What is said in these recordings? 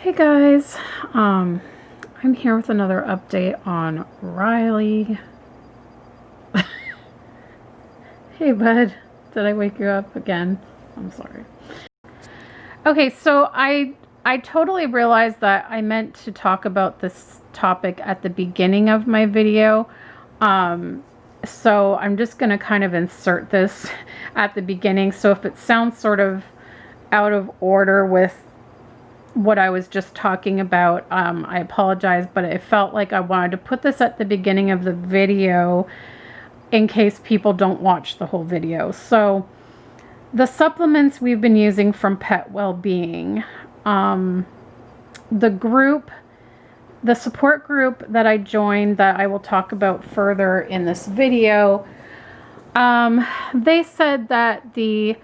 Hey guys, I'm here with another update on Riley. Hey bud, did I wake you up again? I'm sorry. Okay, so I totally realized that I meant to talk about this topic at the beginning of my video. So I'm just gonna kind of insert this at the beginning. So if it sounds sort of out of order with what I was just talking about, I apologize, but it felt like I wanted to put this at the beginning of the video in case people don't watch the whole video. So the supplements we've been using from Pet Wellbeing, the support group that I joined that I will talk about further in this video, they said that the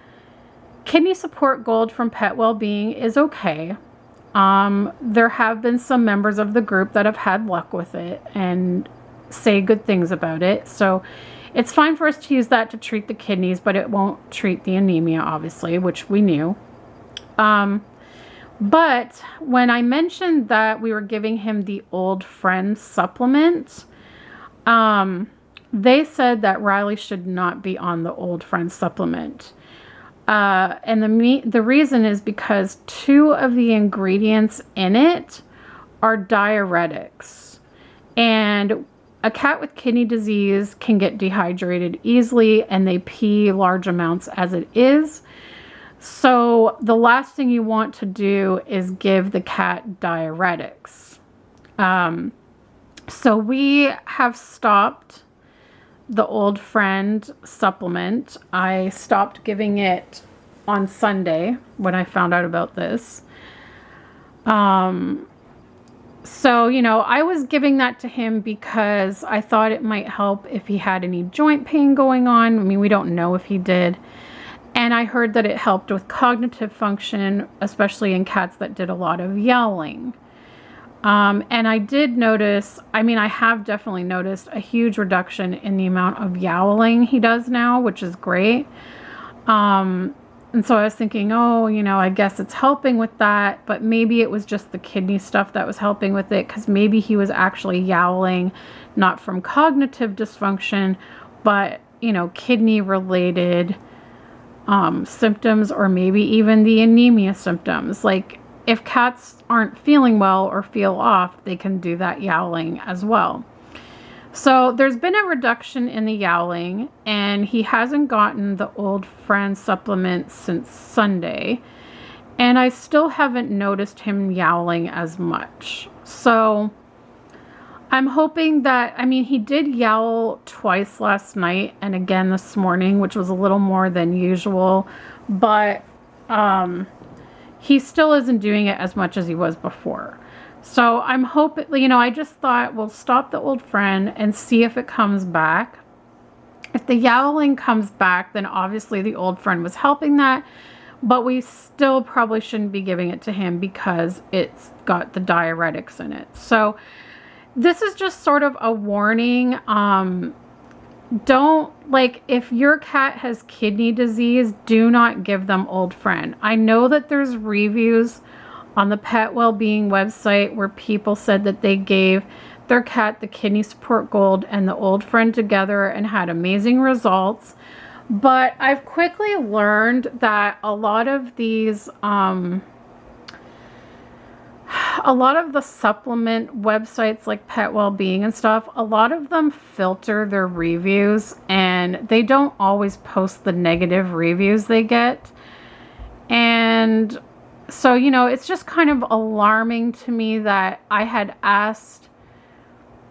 Kidney Support Gold from Pet Wellbeing is okay. There have been some members of the group that have had luck with it and say good things about it. So it's fine for us to use that to treat the kidneys, but it won't treat the anemia, obviously, which we knew. But when I mentioned that we were giving him the Old Friend supplement, they said that Riley should not be on the Old Friend supplement. And the reason is because 2 of the ingredients in it are diuretics. And a cat with kidney disease can get dehydrated easily and they pee large amounts as it is. So the last thing you want to do is give the cat diuretics. So we have stopped the Old Friend supplement. I stopped giving it on Sunday when I found out about this. So, you know, I was giving that to him because I thought it might help if he had any joint pain going on. I mean, we don't know if he did. And I heard that it helped with cognitive function, especially in cats that did a lot of yowling. And I did notice, I mean, I have definitely noticed a huge reduction in the amount of yowling he does now, which is great. And so I was thinking, oh, you know, I guess it's helping with that, but maybe it was just the kidney stuff that was helping with it, because maybe he was actually yowling, not from cognitive dysfunction, but, you know, kidney related symptoms, or maybe even the anemia symptoms. Like, if cats aren't feeling well or feel off, they can do that yowling as well. So there's been a reduction in the yowling, and he hasn't gotten the Old Friend supplement since Sunday. And I still haven't noticed him yowling as much. So I'm hoping that, I mean, he did yowl twice last night and again this morning, which was a little more than usual. But he still isn't doing it as much as he was before. So I'm hoping, you know, I just thought we'll stop the Old Friend and see if it comes back. If the yowling comes back, then obviously the Old Friend was helping that, but we still probably shouldn't be giving it to him because it's got the diuretics in it. So this is just sort of a warning. Don't, like, if your cat has kidney disease, do not give them Old Friend. I know that there's reviews on the Pet Wellbeing website where people said that they gave their cat the Kidney Support Gold and the Old Friend together and had amazing results. But I've quickly learned that a lot of these, a lot of the supplement websites like Pet Wellbeing and stuff, a lot of them filter their reviews and they don't always post the negative reviews they get. And so, you know, it's just kind of alarming to me that I had asked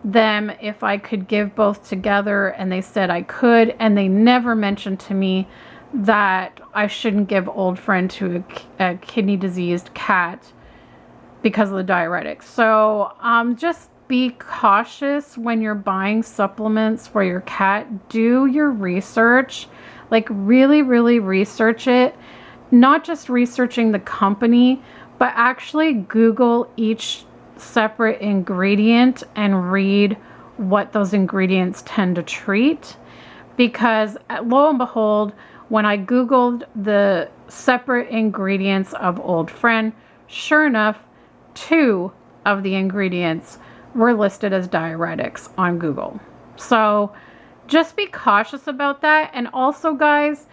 them if I could give both together and they said I could, and they never mentioned to me that I shouldn't give Old Friend to a kidney diseased cat because of the diuretics. So just be cautious when you're buying supplements for your cat. Do your research, like really, really research it. Not just researching the company, but actually Google each separate ingredient and read what those ingredients tend to treat. Because lo and behold, when I Googled the separate ingredients of Old Friend, sure enough, 2 of the ingredients were listed as diuretics on Google. So just be cautious about that. And also, guys,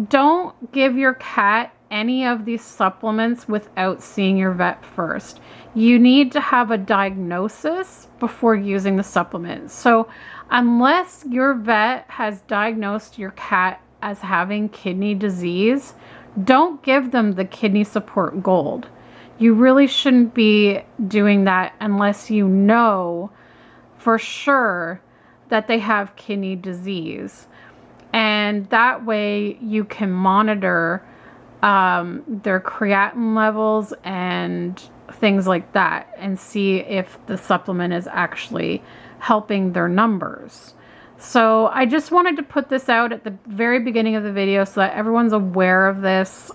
don't give your cat any of these supplements without seeing your vet first. You need to have a diagnosis before using the supplement. So unless your vet has diagnosed your cat as having kidney disease, don't give them the Kidney Support Gold. You really shouldn't be doing that unless you know for sure that they have kidney disease. And that way you can monitor their creatinine levels and things like that and see if the supplement is actually helping their numbers. So I just wanted to put this out at the very beginning of the video so that everyone's aware of this.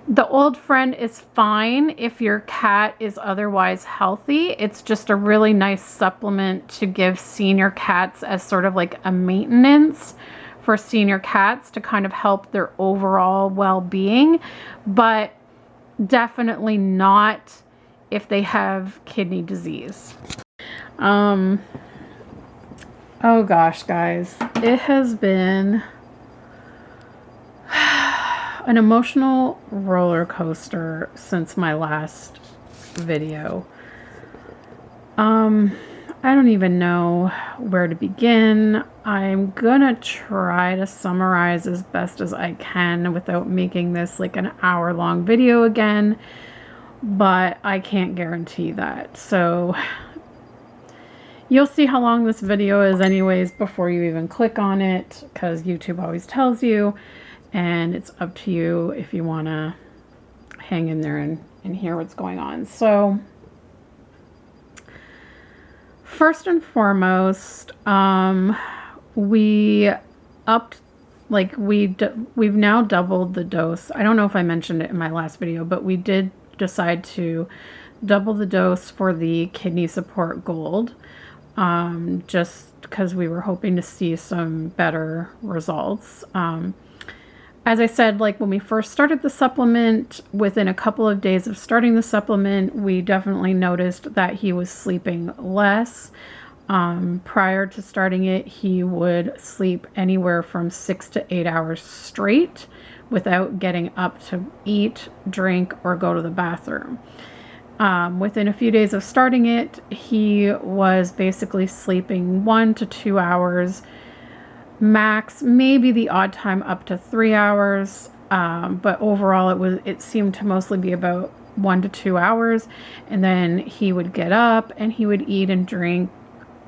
The Old Friend is fine if your cat is otherwise healthy. It's just a really nice supplement to give senior cats as sort of like a maintenance for senior cats to kind of help their overall well-being, but definitely not if they have kidney disease. Oh gosh, guys, it has been an emotional roller coaster since my last video. I don't even know where to begin. I'm gonna try to summarize as best as I can without making this like an hour-long video again, but I can't guarantee that. So you'll see how long this video is anyways before you even click on it, because YouTube always tells you, and it's up to you if you want to hang in there and hear what's going on. So first and foremost, we've now doubled the dose. I don't know if I mentioned it in my last video, but we did decide to double the dose for the Kidney Support Gold, just because we were hoping to see some better results. As I said, like when we first started the supplement, within a couple of days of starting the supplement, we definitely noticed that he was sleeping less. Prior to starting it, he would sleep anywhere from 6 to 8 hours straight without getting up to eat, drink, or go to the bathroom. Within a few days of starting it, he was basically sleeping 1 to 2 hours max, maybe the odd time up to 3 hours, but overall it seemed to mostly be about 1 to 2 hours, and then he would get up and he would eat and drink,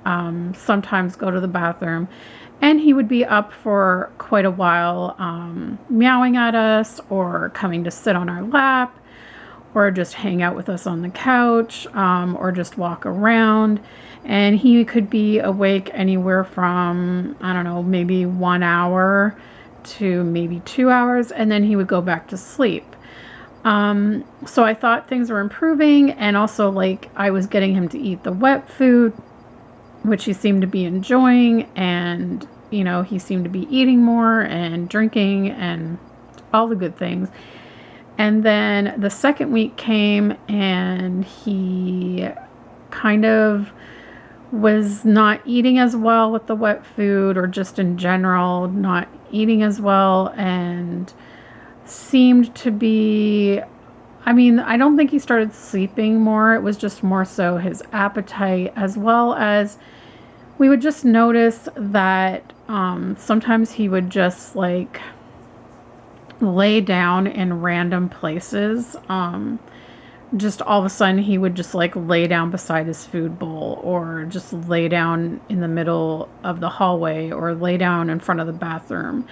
sometimes go to the bathroom, and he would be up for quite a while, meowing at us or coming to sit on our lap or just hang out with us on the couch, or just walk around. And he could be awake anywhere from, I don't know, maybe 1 hour to maybe 2 hours, and then he would go back to sleep. So I thought things were improving, and also like I was getting him to eat the wet food, which he seemed to be enjoying, and you know, he seemed to be eating more and drinking and all the good things. And then the second week came and he kind of was not eating as well with the wet food, or just in general not eating as well, and seemed to be, I mean, I don't think he started sleeping more. It was just more so his appetite, as well as we would just notice that sometimes he would just like lay down in random places. Just all of a sudden he would just like lay down beside his food bowl, or just lay down in the middle of the hallway, or lay down in front of the bathroom.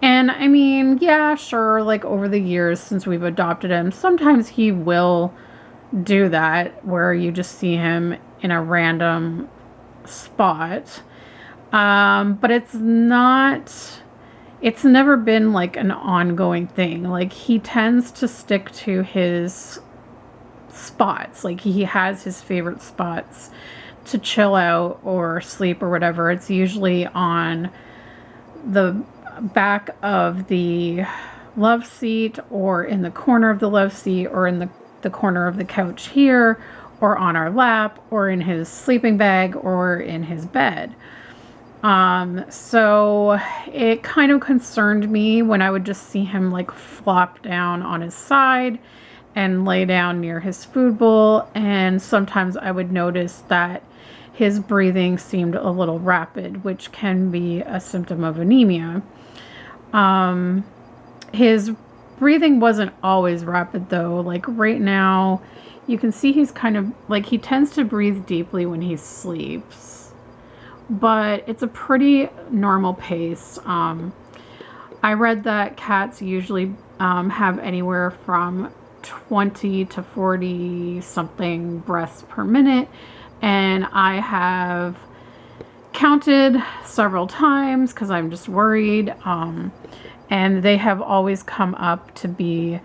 And I mean, yeah, sure, like over the years since we've adopted him, sometimes he will do that, where you just see him in a random spot. But it's never been like an ongoing thing. Like he tends to stick to his spots. Like he has his favorite spots to chill out or sleep or whatever. It's usually on the back of the love seat, or in the corner of the love seat, or in the the corner of the couch here, or on our lap, or in his sleeping bag, or in his bed. So it kind of concerned me when I would just see him like flop down on his side and lay down near his food bowl. And sometimes I would notice that his breathing seemed a little rapid, which can be a symptom of anemia. His breathing wasn't always rapid though. Like right now, you can see he's kind of like, he tends to breathe deeply when he sleeps, but it's a pretty normal pace. I read that cats usually have anywhere from 20 to 40 something breaths per minute, and I have counted several times because I'm just worried, and they have always come up to be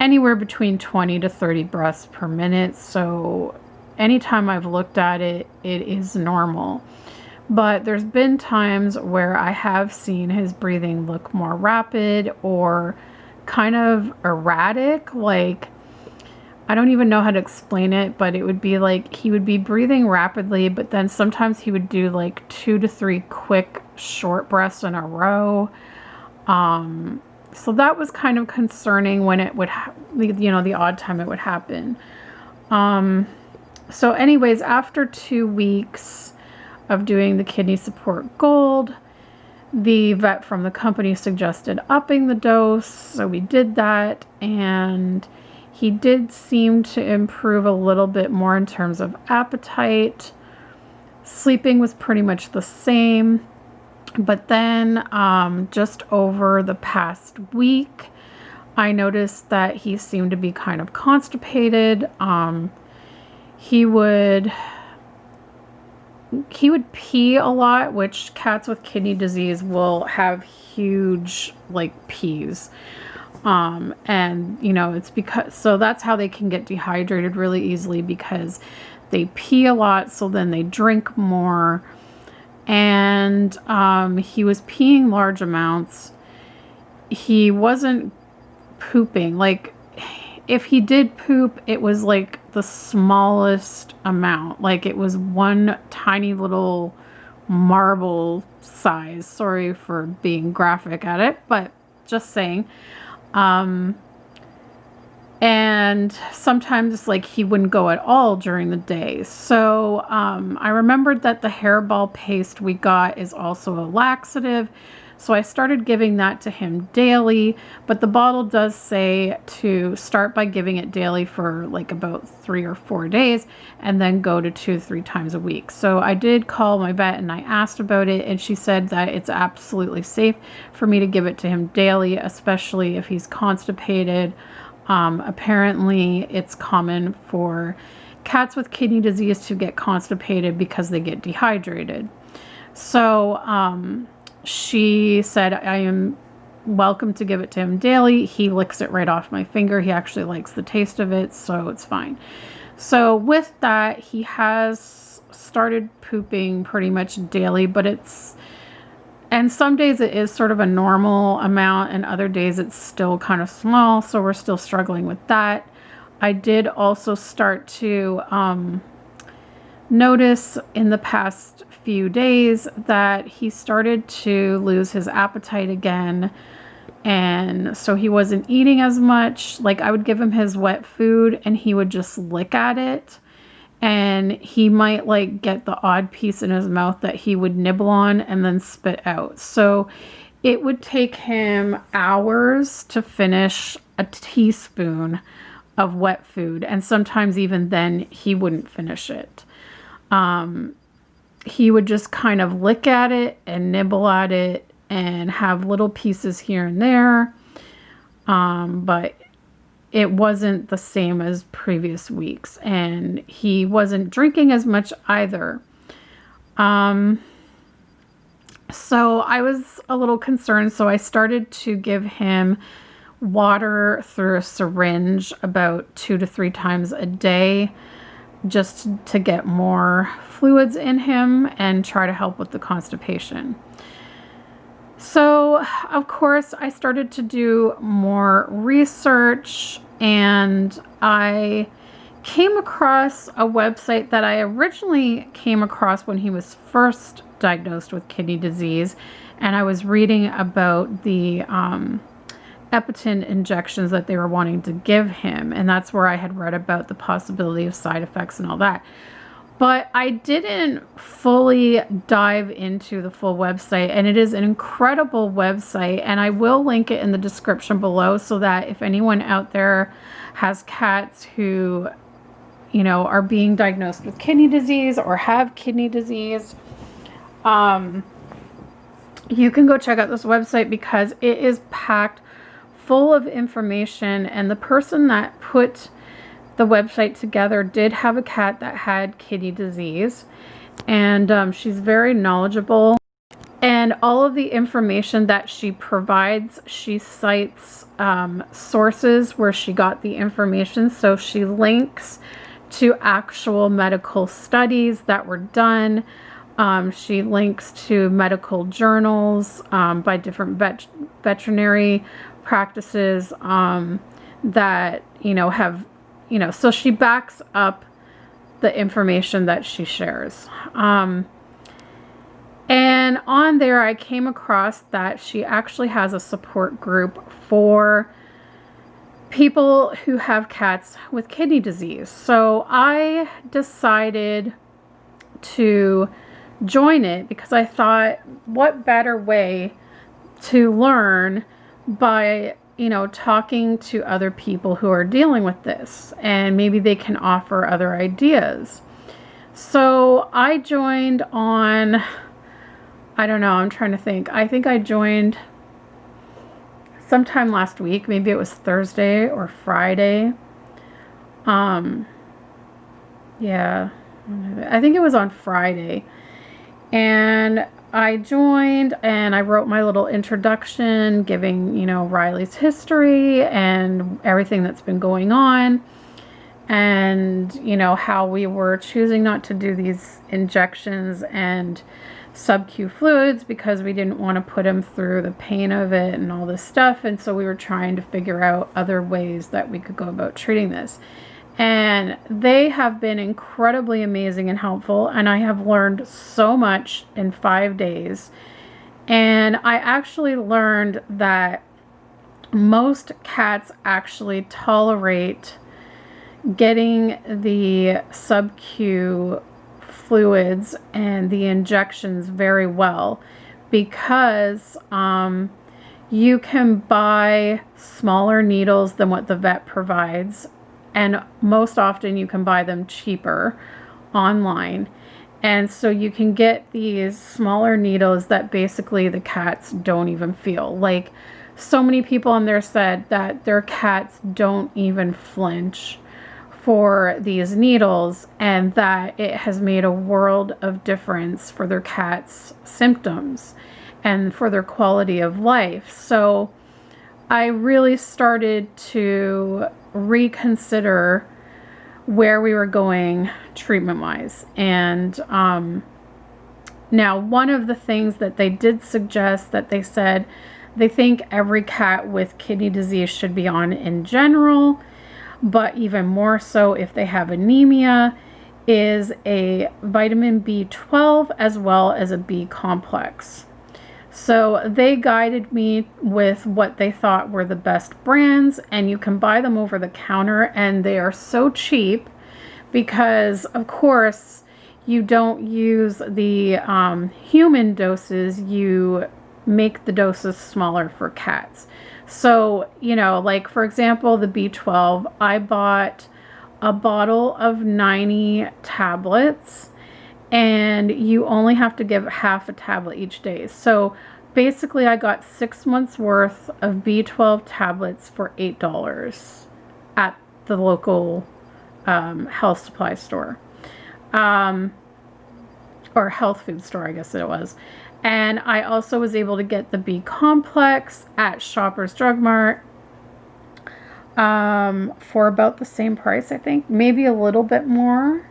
anywhere between 20 to 30 breaths per minute. So anytime I've looked at it, it is normal. But there's been times where I have seen his breathing look more rapid or kind of erratic. Like, I don't even know how to explain it, but it would be like he would be breathing rapidly, but then sometimes he would do like 2 to 3 quick short breaths in a row. So that was kind of concerning when it would, the odd time it would happen. So anyways, after 2 weeks of doing the kidney support gold, the vet from the company suggested upping the dose. So we did that, and he did seem to improve a little bit more in terms of appetite. Sleeping was pretty much the same. But then just over the past week, I noticed that he seemed to be kind of constipated. He would pee a lot, which cats with kidney disease will have huge like pees. And it's because, so that's how they can get dehydrated really easily, because they pee a lot, so then they drink more. And he was peeing large amounts. He wasn't pooping. Like, if he did poop, it was like the smallest amount. Like, it was one tiny little marble size. Sorry for being graphic at it, but just saying. And sometimes like he wouldn't go at all during the day. So I remembered that the hairball paste we got is also a laxative. So I started giving that to him daily, but the bottle does say to start by giving it daily for like about 3 or 4 days, and then go to 2 to 3 times a week. So I did call my vet and I asked about it, and she said that it's absolutely safe for me to give it to him daily, especially if he's constipated. Apparently it's common for cats with kidney disease to get constipated because they get dehydrated. So she said I am welcome to give it to him daily. He licks it right off my finger. He actually likes the taste of it, so it's fine. So with that, he has started pooping pretty much daily, but and some days it is sort of a normal amount, and other days it's still kind of small, so we're still struggling with that. I did also start to notice in the past few days that he started to lose his appetite again, and so he wasn't eating as much. Like, I would give him his wet food and he would just lick at it, and he might like get the odd piece in his mouth that he would nibble on and then spit out. So it would take him hours to finish a teaspoon of wet food, and sometimes even then he wouldn't finish it. He would just kind of lick at it and nibble at it and have little pieces here and there, but it wasn't the same as previous weeks, and he wasn't drinking as much either. So I was a little concerned, so I started to give him water through a syringe about 2 to 3 times a day, just to get more fluids in him and try to help with the constipation. So, of course, I started to do more research and I came across a website that I originally came across when he was first diagnosed with kidney disease, and I was reading about the Epitin injections that they were wanting to give him, and that's where I had read about the possibility of side effects and all that. But I didn't fully dive into the full website, and it is an incredible website, and I will link it in the description below so that if anyone out there has cats who, you know, are being diagnosed with kidney disease or have kidney disease, you can go check out this website because it is packed full of information, and the person that put the website together did have a cat that had kidney disease, and she's very knowledgeable, and all of the information that she provides, she cites sources where she got the information. So she links to actual medical studies that were done. She links to medical journals by different veterinary practices that, you know, have, you know, so she backs up the information that she shares. And on there, I came across that she actually has a support group for people who have cats with kidney disease. So I decided to join it because I thought, what better way to learn by, you know, talking to other people who are dealing with this, and maybe they can offer other ideas. So I joined on, I don't know, I'm trying to think. I think I joined sometime last week. Maybe it was Thursday or Friday. Yeah, I think it was on Friday. And I joined and I wrote my little introduction giving, you know, Riley's history and everything that's been going on, and, you know, how we were choosing not to do these injections and sub-Q fluids because we didn't want to put him through the pain of it and all this stuff. And so we were trying to figure out other ways that we could go about treating this. And they have been incredibly amazing and helpful, and I have learned so much in 5 days. And I actually learned that most cats actually tolerate getting the sub-Q fluids and the injections very well, because you can buy smaller needles than what the vet provides, and most often you can buy them cheaper online. And so you can get these smaller needles that basically the cats don't even feel. Like, so many people on there said that their cats don't even flinch for these needles, and that it has made a world of difference for their cats' symptoms and for their quality of life. So I really started to reconsider where we were going treatment-wise. And now, one of the things that they did suggest, that they said they think every cat with kidney disease should be on in general, but even more so if they have anemia, is a vitamin B12 as well as a B complex. So they guided me with what they thought were the best brands, and you can buy them over the counter, and they are so cheap because, of course, you don't use the human doses. You make the doses smaller for cats. So, you know, like, for example, the B12, I bought a bottle of 90 tablets, and you only have to give half a tablet each day. So basically I got 6 months worth of B12 tablets for $8 at the local health supply store, or health food store, I guess it was. And I also was able to get the B complex at Shoppers Drug Mart for about the same price, I think. Maybe a little bit more.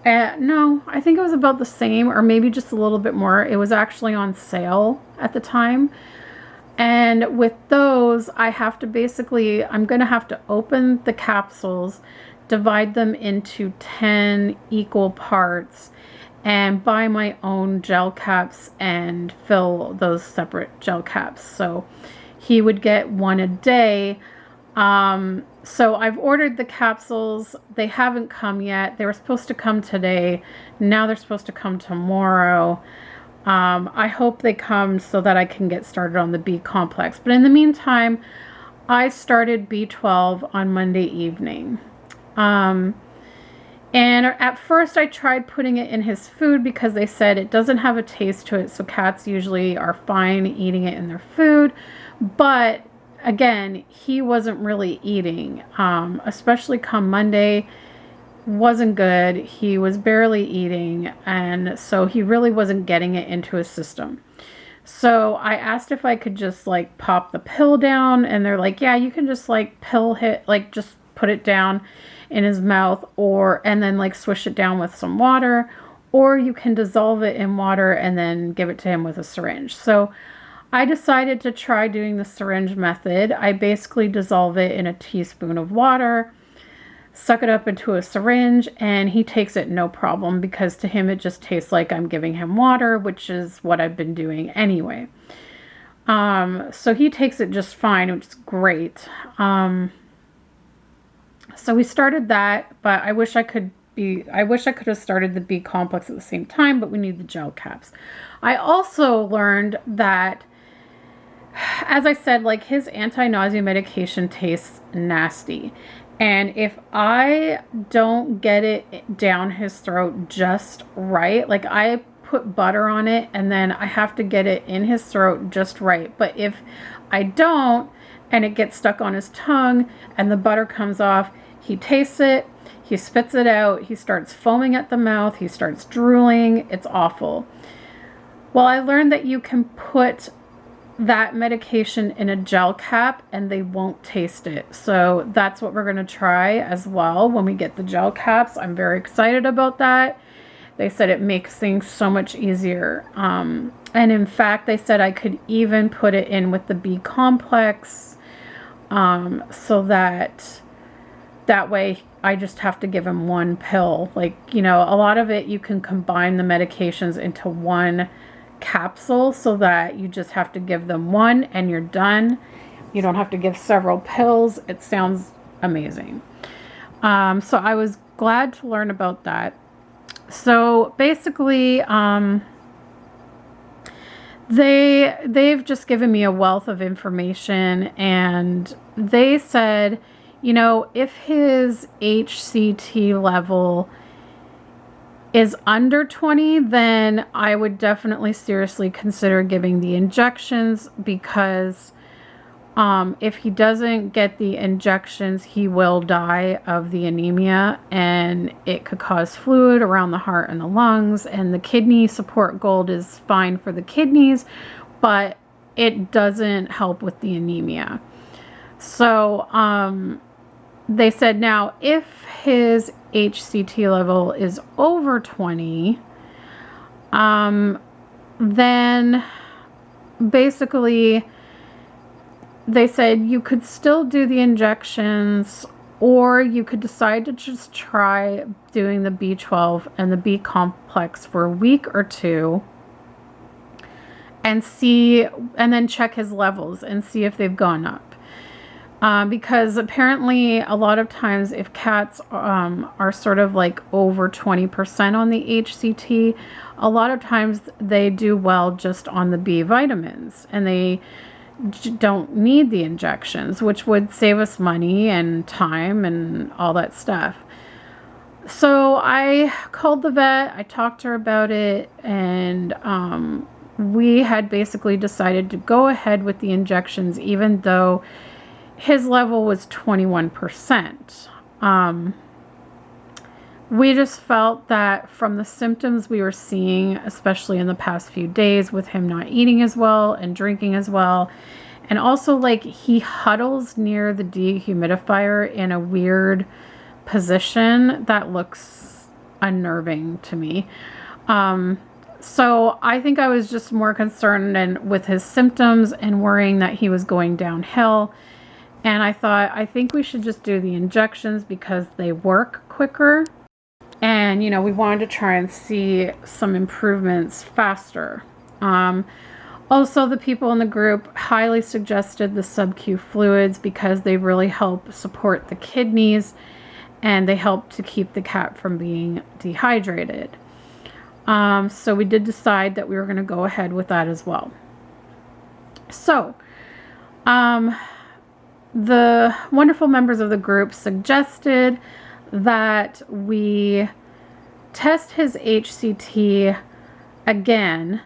No, I think it was about the same, or maybe just a little bit more. It was actually on sale at the time. And with those, I have to basically, I'm going to have to open the capsules, divide them into 10 equal parts, and buy my own gel caps and fill those separate gel caps. So he would get one a day. So I've ordered the capsules. They haven't come yet. They were supposed to come today. Now they're supposed to come tomorrow. I hope they come so that I can get started on the B complex. But in the meantime, I started B12 on Monday evening. And at first I tried putting it in his food because they said it doesn't have a taste to it. So cats usually are fine eating it in their food. But again, he wasn't really eating, especially come Monday. Wasn't good. He was barely eating, and so he really wasn't getting it into his system. So I asked if I could just like pop the pill down, and they're like, yeah, you can just like pill hit, like just put it down in his mouth, and then like swish it down with some water, or you can dissolve it in water and then give it to him with a syringe. So I decided to try doing the syringe method. I basically dissolve it in a teaspoon of water, suck it up into a syringe, and he takes it no problem because to him it just tastes like I'm giving him water, which is what I've been doing anyway. So he takes it just fine, which is great. So we started that, but I wish I could have started the B complex at the same time, but we need the gel caps. I also learned that, as I said, like his anti-nausea medication tastes nasty. And if I don't get it down his throat just right, like I put butter on it and then I have to get it in his throat just right. But if I don't and it gets stuck on his tongue and the butter comes off, he tastes it, he spits it out, he starts foaming at the mouth, he starts drooling. It's awful. Well, I learned that you can put that medication in a gel cap and they won't taste it. So that's what we're going to try as well when we get the gel caps. I'm very excited about that. They said it makes things so much easier. And in fact, they said I could even put it in with the B complex, so that way I just have to give him one pill. Like, you know, a lot of it you can combine the medications into one capsule so that you just have to give them one and you're done. You don't have to give several pills. It sounds amazing. So I was glad to learn about that. So basically, they've just given me a wealth of information, and they said, you know, if his HCT level is under 20, then I would definitely seriously consider giving the injections, because if he doesn't get the injections, he will die of the anemia, and it could cause fluid around the heart and the lungs. And the kidney support gold is fine for the kidneys, but it doesn't help with the anemia. So they said, now if his HCT level is over 20, then basically they said you could still do the injections, or you could decide to just try doing the B12 and the B complex for a week or two and see, and then check his levels and see if they've gone up. Because apparently a lot of times if cats are sort of like over 20% on the HCT, a lot of times they do well just on the B vitamins, and they don't need the injections, which would save us money and time and all that stuff. So I called the vet, I talked to her about it, and we had basically decided to go ahead with the injections even though his level was 21%. We just felt that from the symptoms we were seeing, especially in the past few days with him not eating as well and drinking as well, and also like he huddles near the dehumidifier in a weird position that looks unnerving to me. So I think I was just more concerned with his symptoms and worrying that he was going downhill. And I thought, I think we should just do the injections because they work quicker. And, you know, we wanted to try and see some improvements faster. Also, the people in the group highly suggested the sub-Q fluids because they really help support the kidneys and they help to keep the cat from being dehydrated. So we did decide that we were going to go ahead with that as well. So, the wonderful members of the group suggested that we test his HCT again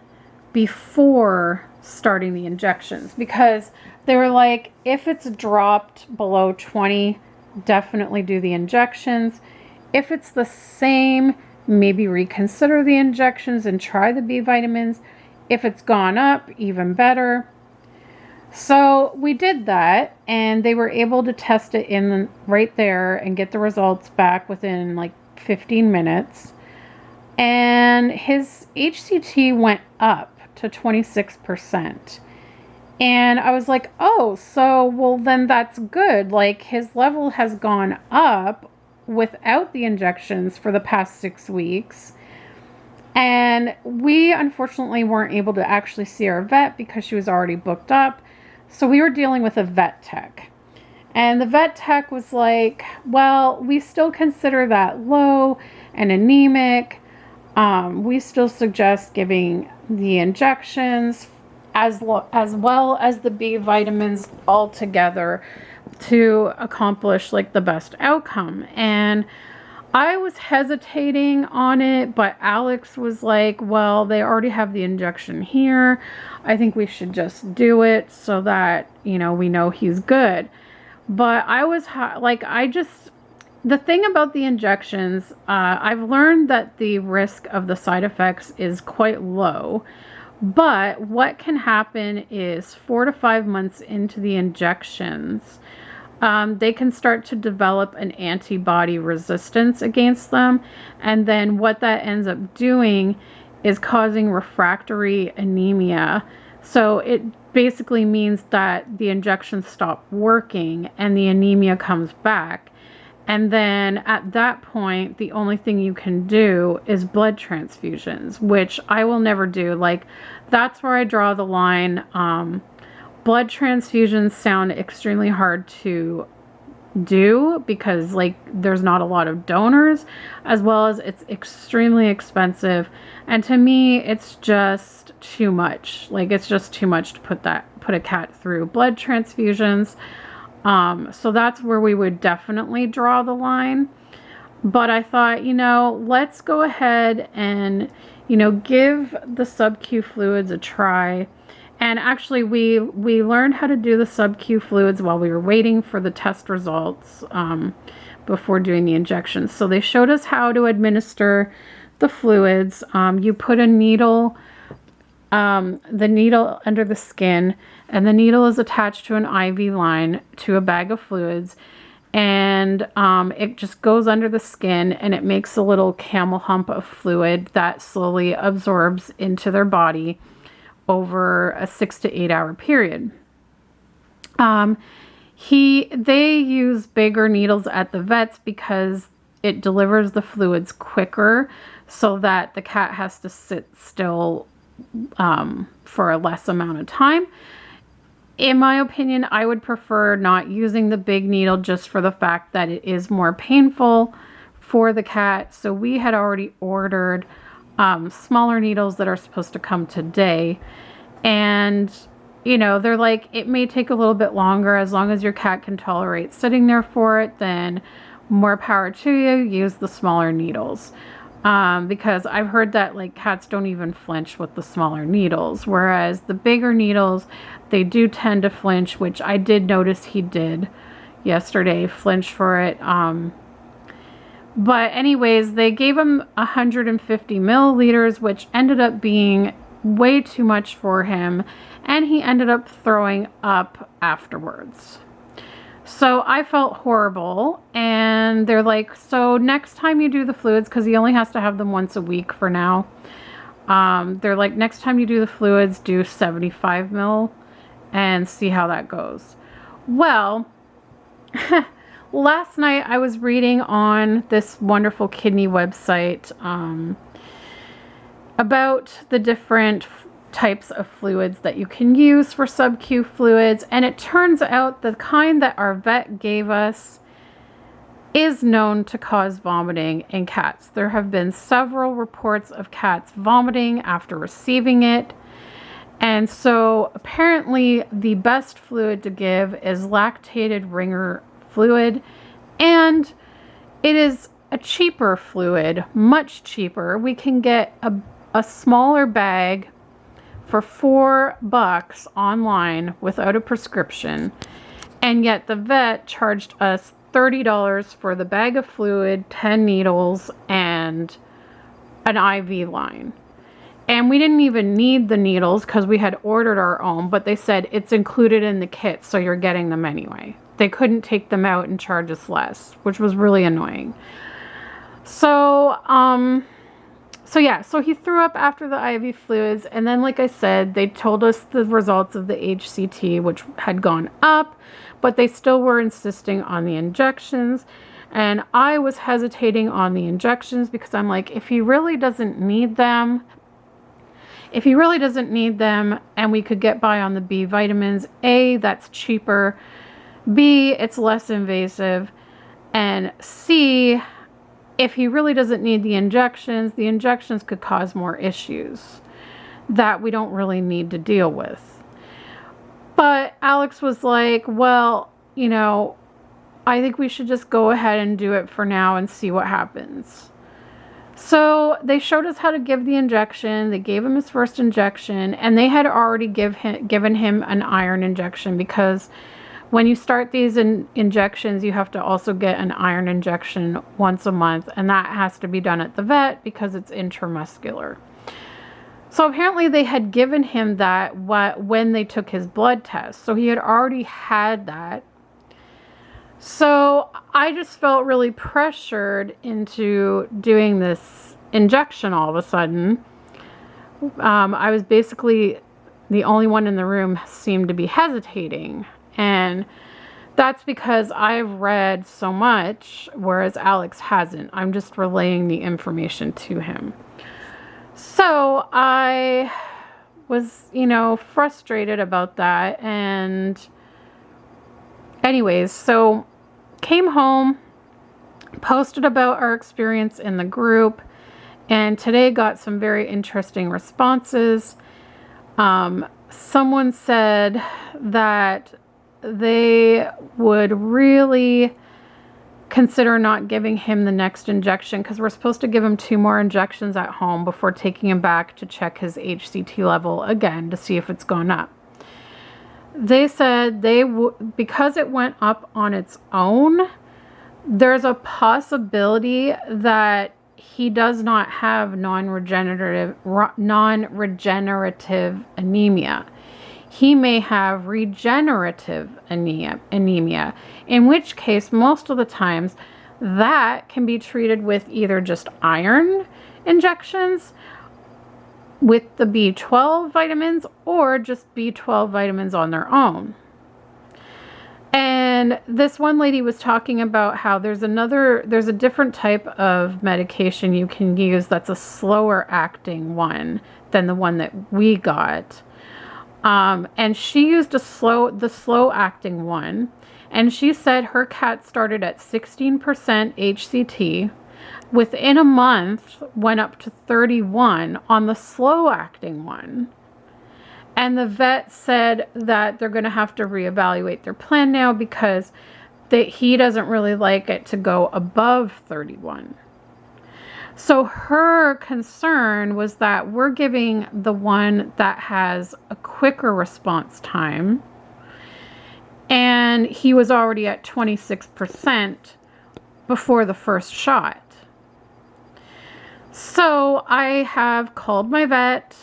before starting the injections, because they were like, if it's dropped below 20, definitely do the injections. If it's the same, maybe reconsider the injections and try the B vitamins. If it's gone up, even better. So we did that, and they were able to test it in right there and get the results back within like 15 minutes. And his HCT went up to 26%. And I was like, oh, so, well, then that's good. Like, his level has gone up without the injections for the past 6 weeks. And we unfortunately weren't able to actually see our vet because she was already booked up. So we were dealing with a vet tech. And the vet tech was like, well, we still consider that low and anemic. We still suggest giving the injections as well as the B vitamins all together to accomplish like the best outcome. And I was hesitating on it, but Alex was like, well, they already have the injection here. I think we should just do it so that, you know, we know he's good. But I was like, the thing about the injections, I've learned that the risk of the side effects is quite low. But what can happen is 4 to 5 months into the injections, they can start to develop an antibody resistance against them. And then what that ends up doing is causing refractory anemia. So it basically means that the injections stop working and the anemia comes back. And then at that point, the only thing you can do is blood transfusions, which I will never do. Like, that's where I draw the line. Blood transfusions sound extremely hard to do because, like, there's not a lot of donors, as well as it's extremely expensive. And to me, it's just too much. Like, it's just too much to put a cat through blood transfusions. So that's where we would definitely draw the line. But I thought, you know, let's go ahead and, you know, give the sub-Q fluids a try. And actually, we learned how to do the sub-Q fluids while we were waiting for the test results before doing the injections. So they showed us how to administer the fluids. You put a needle, the needle under the skin, and the needle is attached to an IV line to a bag of fluids, and it just goes under the skin and it makes a little camel hump of fluid that slowly absorbs into their body over a 6 to 8 hour period. They use bigger needles at the vets because it delivers the fluids quicker, so that the cat has to sit still for a less amount of time. In my opinion, I would prefer not using the big needle just for the fact that it is more painful for the cat. So we had already ordered smaller needles that are supposed to come today. And, you know, they're like, it may take a little bit longer. As long as your cat can tolerate sitting there for it, then more power to you. Use the smaller needles. Because I've heard that, like, cats don't even flinch with the smaller needles, whereas the bigger needles, they do tend to flinch, which I did notice he did yesterday, flinch for it. But anyways, they gave him 150 milliliters, which ended up being way too much for him, and he ended up throwing up afterwards. So I felt horrible, and they're like, so next time you do the fluids, because he only has to have them once a week for now, They're like, next time you do the fluids, do 75 mil and see how that goes. Well, last night I was reading on this wonderful kidney website about the different types of fluids that you can use for sub-Q fluids, and it turns out the kind that our vet gave us is known to cause vomiting in cats. There have been several reports of cats vomiting after receiving it. And so apparently the best fluid to give is lactated ringer fluid, and it is a cheaper fluid, much cheaper. We can get a smaller bag for $4 online without a prescription, and yet the vet charged us $30 for the bag of fluid, 10 needles, and an IV line. And we didn't even need the needles because we had ordered our own, but they said it's included in the kit, so you're getting them anyway. They couldn't take them out and charge us less, which was really annoying. So, so he threw up after the IV fluids, and then, like I said, they told us the results of the HCT, which had gone up, but they still were insisting on the injections. And I was hesitating on the injections because I'm like, if he really doesn't need them, and we could get by on the B vitamins, A, that's cheaper, B, it's less invasive, and C, if he really doesn't need the injections could cause more issues that we don't really need to deal with. But Alex was like, well, you know, I think we should just go ahead and do it for now and see what happens. So they showed us how to give the injection. They gave him his first injection, and they had already given him an iron injection, because when you start these injections, you have to also get an iron injection once a month, and that has to be done at the vet because it's intramuscular. So apparently they had given him that when they took his blood test. So he had already had that. So I just felt really pressured into doing this injection all of a sudden. I was basically the only one in the room seemed to be hesitating. And that's because I've read so much, whereas Alex hasn't. I'm just relaying the information to him. So I was, frustrated about that. And anyways, so came home, posted about our experience in the group, and today got some very interesting responses. Someone said that they would really consider not giving him the next injection because we're supposed to give him 2 more injections at home before taking him back to check his HCT level again to see if it's gone up. They said because it went up on its own, there's a possibility that he does not have non-regenerative anemia. He may have regenerative anemia, in which case most of the times that can be treated with either just iron injections with the B12 vitamins or just B12 vitamins on their own. And this one lady was talking about how there's a different type of medication you can use that's a slower acting one than the one that we got. And she used the slow acting one, and she said her cat started at 16% HCT. Within a month, went up to 31 on the slow acting one. And the vet said that they're going to have to reevaluate their plan now because he doesn't really like it to go above 31. So her concern was that we're giving the one that has a quicker response time, and he was already at 26% before the first shot. So I have called my vet.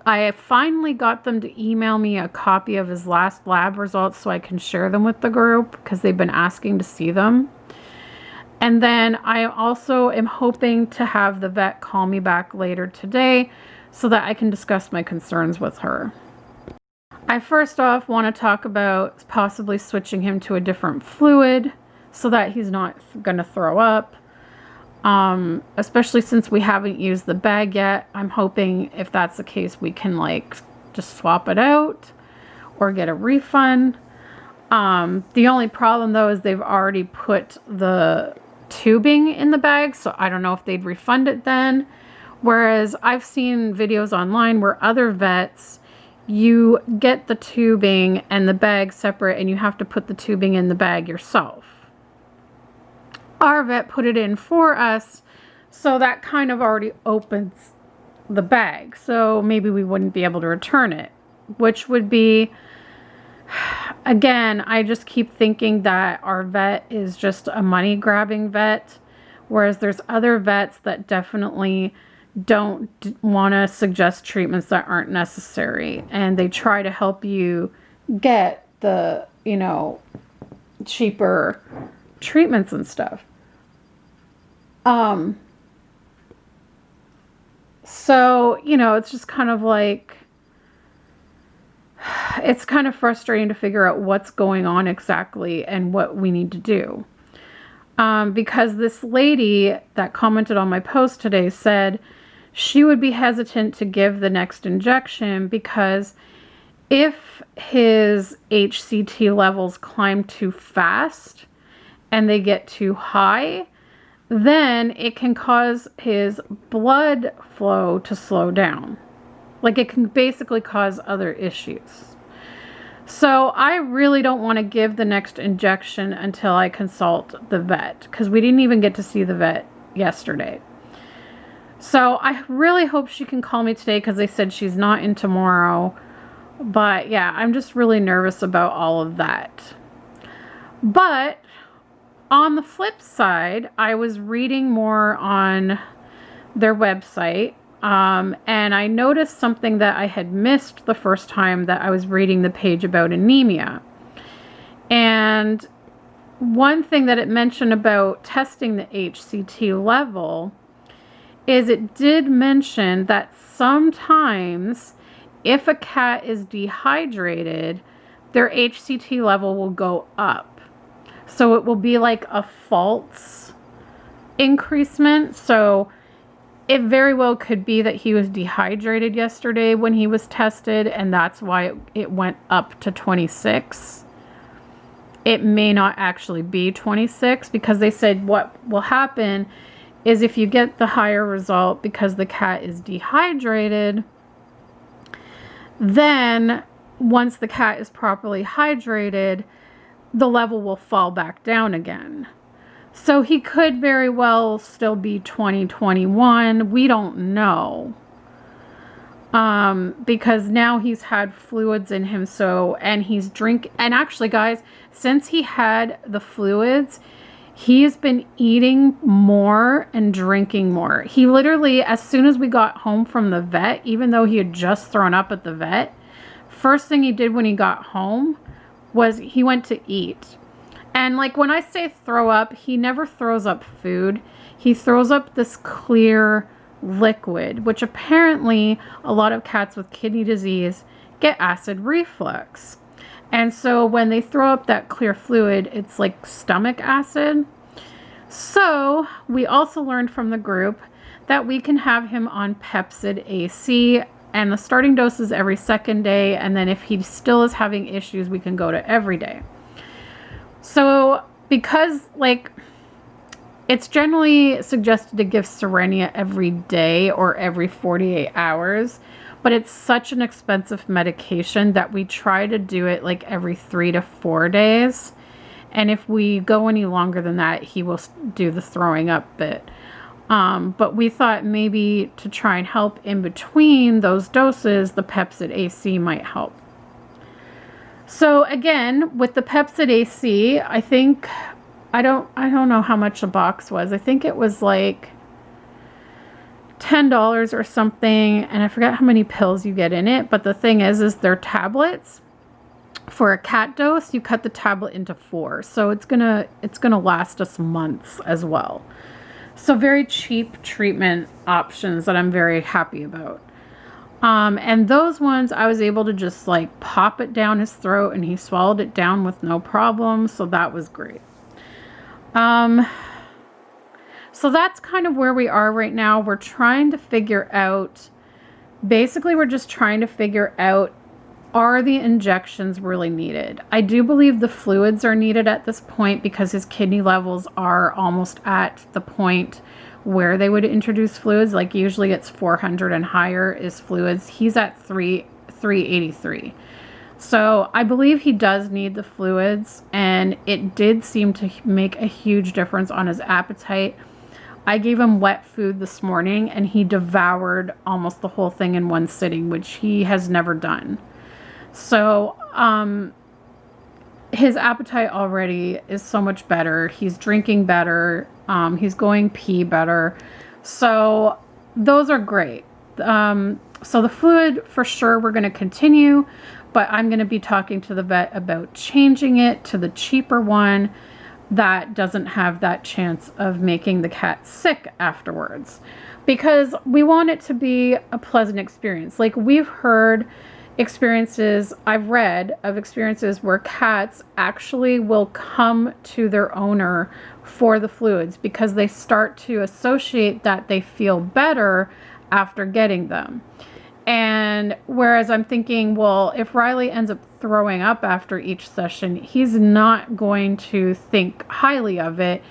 I finally got them to email me a copy of his last lab results so I can share them with the group because they've been asking to see them. And then I also am hoping to have the vet call me back later today so that I can discuss my concerns with her. I first off want to talk about possibly switching him to a different fluid so that he's not going to throw up. Especially since we haven't used the bag yet. I'm hoping if that's the case, we can like just swap it out or get a refund. The only problem though is they've already put the tubing in the bag, so I don't know if they'd refund it then. Whereas I've seen videos online where other vets, you get the tubing and the bag separate and you have to put the tubing in the bag yourself. Our vet put it in for us, so that kind of already opens the bag. So maybe we wouldn't be able to return it, which would be, again, I just keep thinking that our vet is just a money grabbing vet, whereas there's other vets that definitely don't want to suggest treatments that aren't necessary, and they try to help you get the, you know, cheaper treatments and stuff. So, you know, it's just kind of like, it's kind of frustrating to figure out what's going on exactly and what we need to do. Because this lady that commented on my post today said she would be hesitant to give the next injection because if his HCT levels climb too fast and they get too high, then it can cause his blood flow to slow down. Like, it can basically cause other issues. So I really don't want to give the next injection until I consult the vet, because we didn't even get to see the vet yesterday. So I really hope she can call me today, because they said she's not in tomorrow. But yeah, I'm just really nervous about all of that. But on the flip side, I was reading more on their website, and I noticed something that I had missed the first time that I was reading the page about anemia. And one thing that it mentioned about testing the HCT level is it did mention that sometimes if a cat is dehydrated, their HCT level will go up. So it will be like a false increasement. So it very well could be that he was dehydrated yesterday when he was tested, and that's why it went up to 26. It may not actually be 26, because they said what will happen is if you get the higher result because the cat is dehydrated, then once the cat is properly hydrated, the level will fall back down again. So he could very well still be 20, 21. We don't know. Because now he's had fluids in him, and he's drinking. And actually, guys, since he had the fluids, he's been eating more and drinking more. He literally, as soon as we got home from the vet, even though he had just thrown up at the vet, first thing he did when he got home was he went to eat. And like when I say throw up, he never throws up food. He throws up this clear liquid, which apparently a lot of cats with kidney disease get acid reflux. And so when they throw up that clear fluid, it's like stomach acid. So we also learned from the group that we can have him on Pepcid AC, and the starting dose is every second day. And then if he still is having issues, we can go to every day. So because like it's generally suggested to give Serenia every day or every 48 hours, but it's such an expensive medication that we try to do it like every 3 to 4 days. And if we go any longer than that, he will do the throwing up bit. But we thought maybe to try and help in between those doses, the Pepcid AC might help. So again, with the Pepcid AC, I think, I don't know how much the box was. I think it was like $10 or something, and I forgot how many pills you get in it. But the thing is they're tablets. for a cat dose, you cut the tablet into 4. So it's gonna last us months as well. So very cheap treatment options that I'm very happy about. And those ones I was able to just like pop it down his throat and he swallowed it down with no problem. So that was great. So that's kind of where we are right now. We're trying to figure out, basically we're just trying to figure out, are the injections really needed? I do believe the fluids are needed at this point because his kidney levels are almost at the point where they would introduce fluids. Like usually it's 400 and higher is fluids. He's at 383. So I believe he does need the fluids, and it did seem to make a huge difference on his appetite. I gave him wet food this morning and he devoured almost the whole thing in one sitting, which he has never done. So his appetite already is so much better. He's drinking better. He's going pee better. So those are great. So the fluid for sure we're going to continue, but I'm going to be talking to the vet about changing it to the cheaper one that doesn't have that chance of making the cat sick afterwards, because we want it to be a pleasant experience. Like we've heard experiences, I've read of experiences where cats actually will come to their owner for the fluids because they start to associate that they feel better after getting them. And whereas I'm thinking, well, if Riley ends up throwing up after each session, he's not going to think highly of it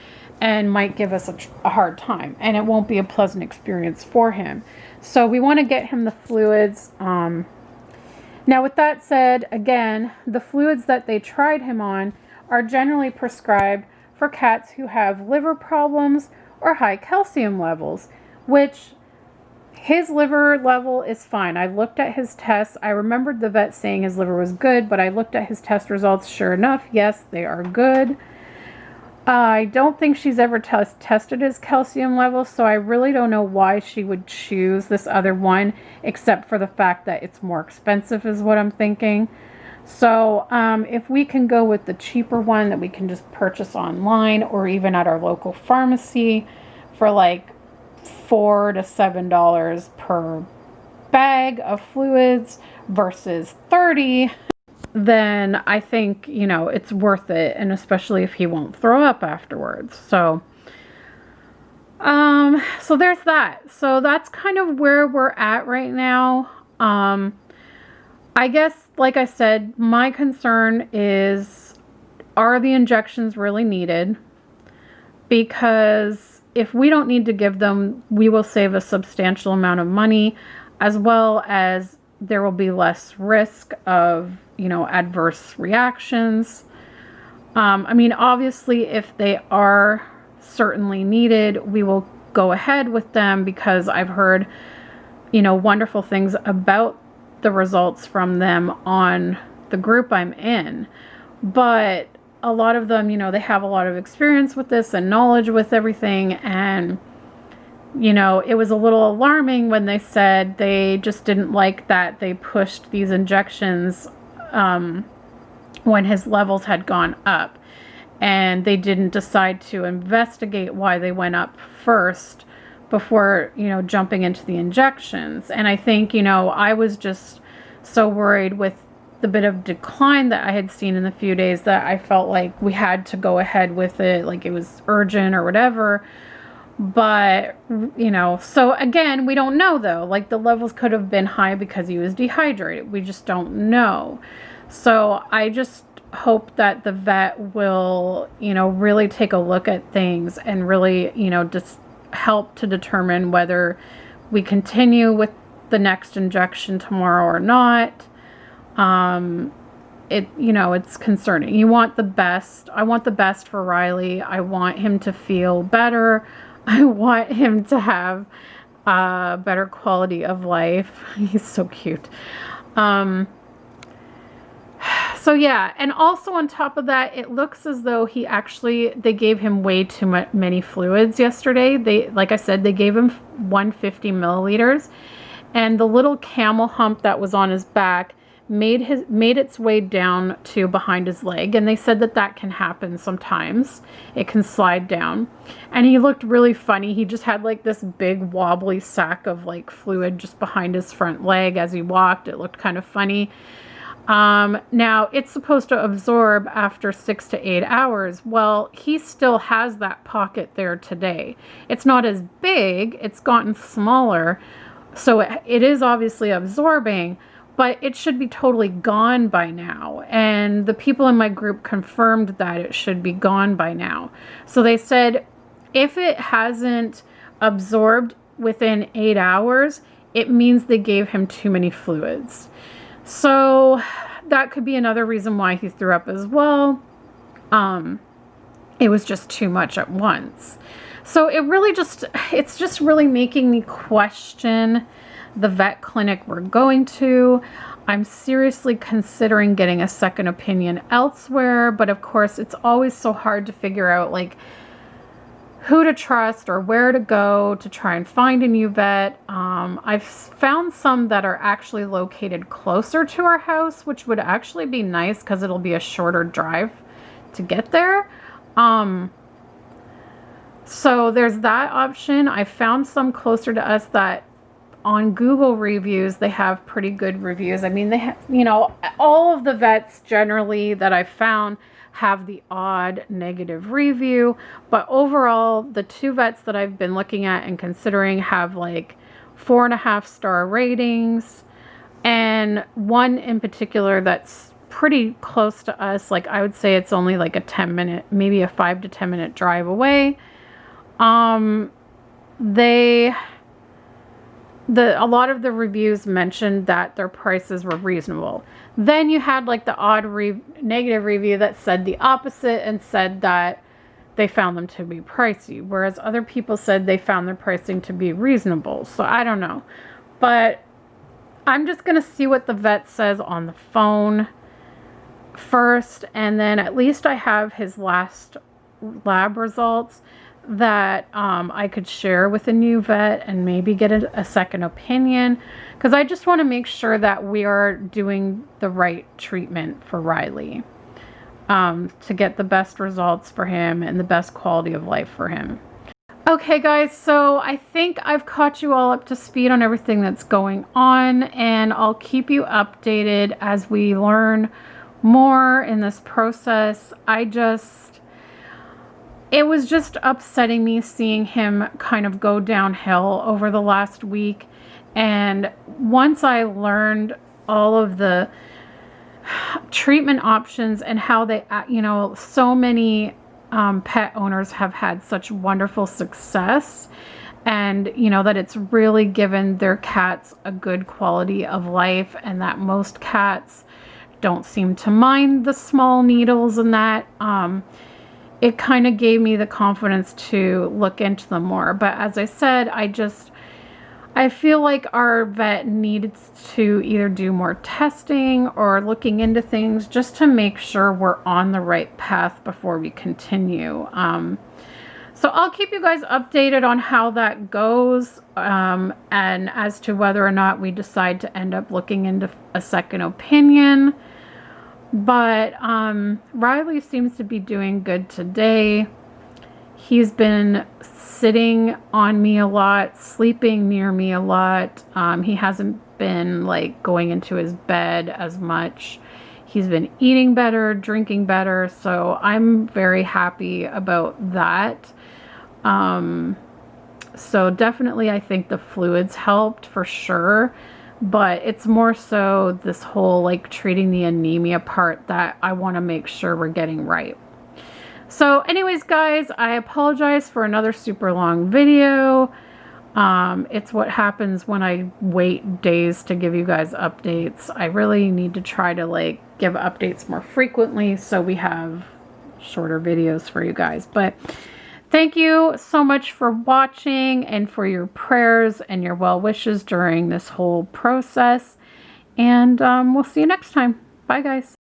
and might give us a hard time, and it won't be a pleasant experience for him. So we want to get him the fluids. Now, with that said, again, the fluids that they tried him on are generally prescribed for cats who have liver problems or high calcium levels, which his liver level is fine. I looked at his tests. I remembered the vet saying his liver was good, but I looked at his test results. Sure enough, yes, they are good. I don't think she's ever tested his calcium levels, so I really don't know why she would choose this other one, except for the fact that it's more expensive is what I'm thinking. So if we can go with the cheaper one that we can just purchase online or even at our local pharmacy for like $4 to $7 per bag of fluids versus 30, then I think, you know, it's worth it, and especially if he won't throw up afterwards. So so there's that. So that's kind of where we're at right now. I guess, like I said, my concern is, are the injections really needed? Because if we don't need to give them, we will save a substantial amount of money, as well as there will be less risk of, you know, adverse reactions. I mean, obviously, if they are certainly needed, we will go ahead with them because I've heard, you know, wonderful things about the results from them on the group I'm in. But a lot of them, you know, they have a lot of experience with this and knowledge with everything, and you know, it was a little alarming when they said they just didn't like that they pushed these injections when his levels had gone up, and they didn't decide to investigate why they went up first before, you know, jumping into the injections. And I think, you know, I was just so worried with the bit of decline that I had seen in the few days that I felt like we had to go ahead with it, like it was urgent or whatever. But, you know, so again, we don't know though. Like the levels could have been high because he was dehydrated. We just don't know. So I just hope that the vet will, you know, really take a look at things and really, you know, just help to determine whether we continue with the next injection tomorrow or not. You know, it's concerning. You want the best. I want the best for Riley. I want him to feel better. I want him to have a better quality of life. He's so cute. So yeah, and also on top of that, it looks as though they gave him way too many fluids yesterday. Like I said, they gave him 150 milliliters, and the little camel hump that was on his back made its way down to behind his leg, and they said that that can happen sometimes. It can slide down, and he looked really funny. He just had like this big wobbly sack of like fluid just behind his front leg as he walked. It looked kind of funny. Now it's supposed to absorb after 6 to 8 hours. Well, he still has that pocket there today. It's not as big, it's gotten smaller, so it is obviously absorbing, but it should be totally gone by now. And the people in my group confirmed that it should be gone by now. So they said if it hasn't absorbed within 8 hours, it means they gave him too many fluids. So that could be another reason why he threw up as well. It was just too much at once. So it's just really making me question the vet clinic we're going to. I'm seriously considering getting a second opinion elsewhere, but of course it's always so hard to figure out like who to trust or where to go to try and find a new vet. I've found some that are actually located closer to our house, which would actually be nice because it'll be a shorter drive to get there. So there's that option. I found some closer to us that on Google reviews, they have pretty good reviews. I mean, they have, you know, all of the vets generally that I've found have the odd negative review, but overall the 2 vets that I've been looking at and considering have like 4.5-star ratings, and one in particular that's pretty close to us. Like I would say it's only like a 10-minute, maybe a 5 to 10 minute drive away. A lot of the reviews mentioned that their prices were reasonable. Then you had like the odd negative review that said the opposite and said that they found them to be pricey, whereas other people said they found their pricing to be reasonable. So I don't know, but I'm just gonna see what the vet says on the phone first, and then at least I have his last lab results that I could share with a new vet and maybe get a second opinion, because I just want to make sure that we are doing the right treatment for Riley, to get the best results for him and the best quality of life for him. Okay guys, so I think I've caught you all up to speed on everything that's going on, and I'll keep you updated as we learn more in this process. It was just upsetting me seeing him kind of go downhill over the last week. And once I learned all of the treatment options and how they, you know, so many pet owners have had such wonderful success, and you know that it's really given their cats a good quality of life, and that most cats don't seem to mind the small needles and that, it kind of gave me the confidence to look into them more. But as I said, I feel like our vet needs to either do more testing or looking into things just to make sure we're on the right path before we continue. So I'll keep you guys updated on how that goes, and as to whether or not we decide to end up looking into a second opinion. But Riley seems to be doing good today. He's been sitting on me a lot, sleeping near me a lot. He hasn't been like going into his bed as much. He's been eating better, drinking better, so I'm very happy about that. So definitely I think the fluids helped for sure. But it's more so this whole like treating the anemia part that I want to make sure we're getting right. So anyways guys, I apologize for another super long video. It's what happens when I wait days to give you guys updates. I really need to try to like give updates more frequently so we have shorter videos for you guys. But thank you so much for watching and for your prayers and your well wishes during this whole process. And we'll see you next time. Bye, guys.